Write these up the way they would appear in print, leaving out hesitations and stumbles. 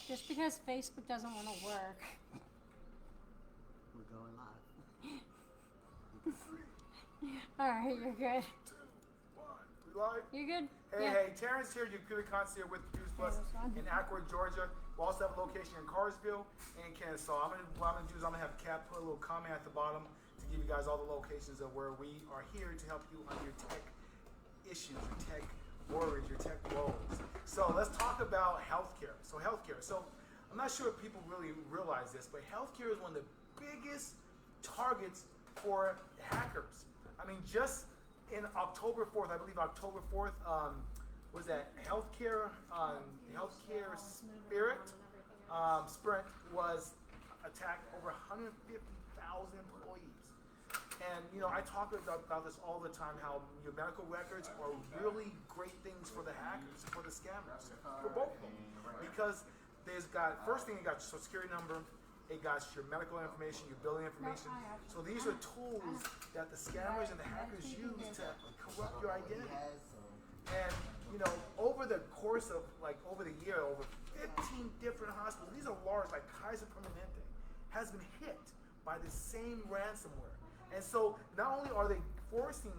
Just because Facebook doesn't want to work. We're going live. All right, you're good. 2, 1. We live? You're good? Hey, Terrence here, your computer concierge with Computers Plus this one. in Acworth, Georgia. We also have a location in Carsville and Kansas. So what I'm gonna do is I'm gonna have Kat put a little comment at the bottom to give you guys all the locations of where we are here to help you on your tech issues, your tech worries, your tech woes. So let's talk about healthcare. So I'm not sure if people really realize this, but healthcare is one of the biggest targets for hackers. I mean, just in October 4th, I believe October 4th, was that healthcare Sprint was attacked over 150,000 employees. And I talk about this all the time, how your medical records are really great things for the hackers, for the scammers, for both of them. Because first thing, you got your social security number, it got your medical information, your billing information. So these are tools that the scammers and the hackers use to corrupt your identity. And over the course of over the year, over 15 different hospitals, these are large, like Kaiser Permanente, has been hit by the same ransomware. And so not only are they forcing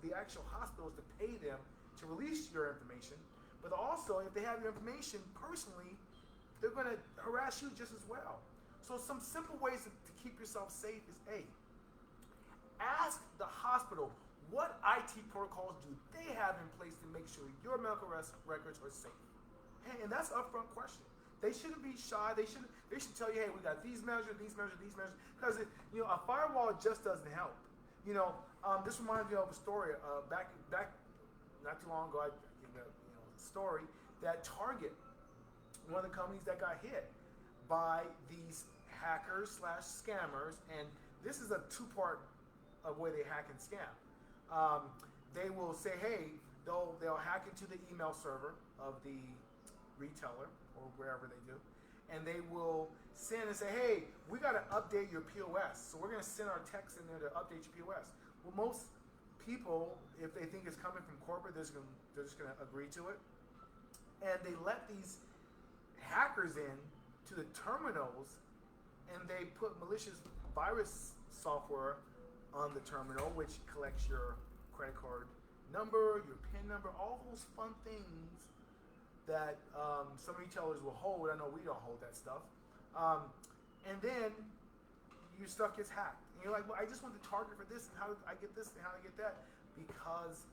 the actual hospitals to pay them to release your information, but also if they have your information personally, they're going to harass you just as well. So some simple ways to keep yourself safe is A, ask the hospital what IT protocols do they have in place to make sure your medical records are safe. Hey, and that's an upfront question. They shouldn't be shy. They should tell you, hey, we got these measures, these measures, these measures. Because a firewall just doesn't help. This reminds me of a story. Back not too long ago, I gave a story that Target, one of the companies that got hit by these hackers / scammers, and this is a two-part of way they hack and scam. They will say, hey, they'll hack into the email server of the retailer or wherever they do, and they will send and say, hey, we got to update your POS, so we're going to send our text in there to update your POS. Well, most people, if they think it's coming from corporate, they're just going to agree to it, and they let these hackers in to the terminals, and they put malicious virus software on the terminal, which collects your credit card number, your PIN number, all those fun things that some retailers will hold. I know we don't hold that stuff. And then your stuff gets hacked. And you're like, well, I just want the target for this, and how do I get this, and how do I get that? Because,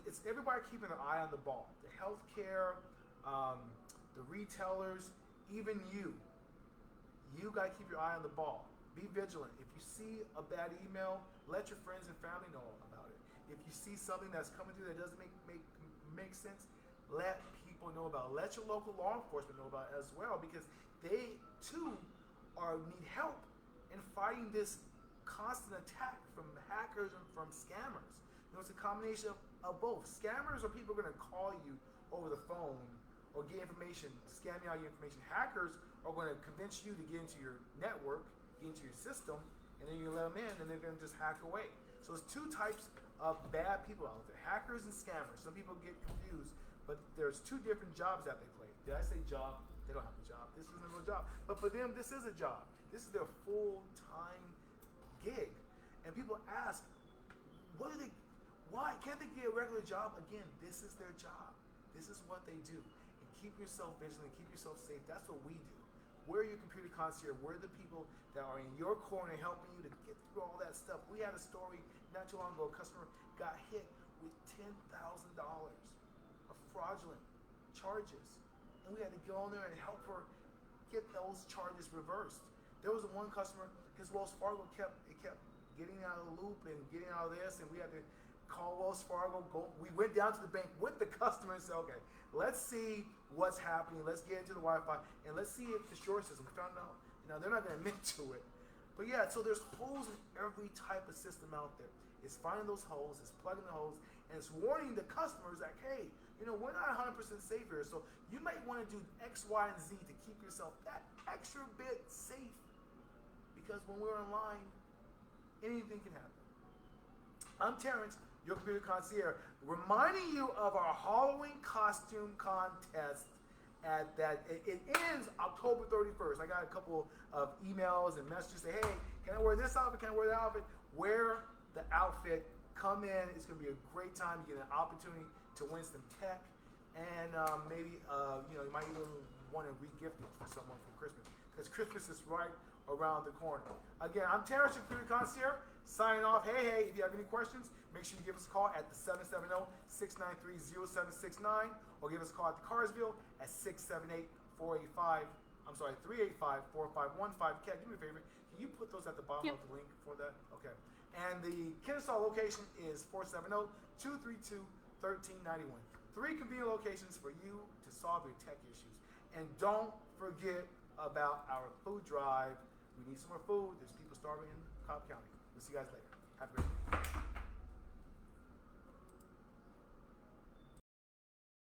it's everybody keeping their eye on the ball. The healthcare, the retailers, even you. You got to keep your eye on the ball. Be vigilant. If you see a bad email, let your friends and family know about it. If you see something that's coming through that doesn't make sense, let people know about it. Let your local law enforcement know about it as well, because they too need help in fighting this constant attack from hackers and from scammers. It's a combination of both. Scammers are people going to call you over the phone or get information, scam you out your information. Hackers are going to convince you to get into your network, get into your system, and then you let them in, and they're going to just hack away. So there's two types of bad people out there, hackers and scammers. Some people get confused, but there's two different jobs that they play. Did I say job? They don't have a job. This isn't a real job. But for them, this is a job. This is their full-time gig. And people ask, why can't they get a regular job? Again, this is their job. This is what they do. And keep yourself vigilant, keep yourself safe. That's what we do. We're your computer concierge. We're the people that are in your corner helping you to get through all that stuff. We had a story not too long ago. A customer got hit with $10,000 of fraudulent charges. And we had to go in there and help her get those charges reversed. There was one customer, his Wells Fargo kept getting out of the loop and getting out of this, and we had to call Wells Fargo. We went down to the bank with the customer and said, okay, let's see what's happening. Let's get into the Wi-Fi, and let's see if the short system. We found out, they're not going to admit to it. But yeah, so there's holes in every type of system out there. It's finding those holes, it's plugging the holes, and it's warning the customers that, hey, we're not 100% safe here, so you might want to do X, Y, and Z to keep yourself that extra bit safe. Because when we're online, anything can happen. I'm Terrence, your computer concierge, reminding you of our Halloween costume contest at that. It ends October 31st. I got a couple of emails and messages say, hey, can I wear this outfit? Can I wear that outfit? Wear the outfit. Come in. It's going to be a great time. You get an opportunity to win some tech, and maybe you might even want to re-gift it for someone for Christmas, because Christmas is right around the corner. Again, I'm Terrence, your computer concierge, signing off. Hey, if you have any questions, make sure you give us a call at the 770-693-0769, or give us a call at the Carsville at 678-485. I'm sorry, 385-4515. Kat, do me a favor. Can you put those at the bottom of the link for that? Okay. And the Kennesaw location is 470-232-1391. 3 convenient locations for you to solve your tech issues. And don't forget about our food drive. We need some more food. There's people starving in Cobb County. We'll see you guys later. Have a great day.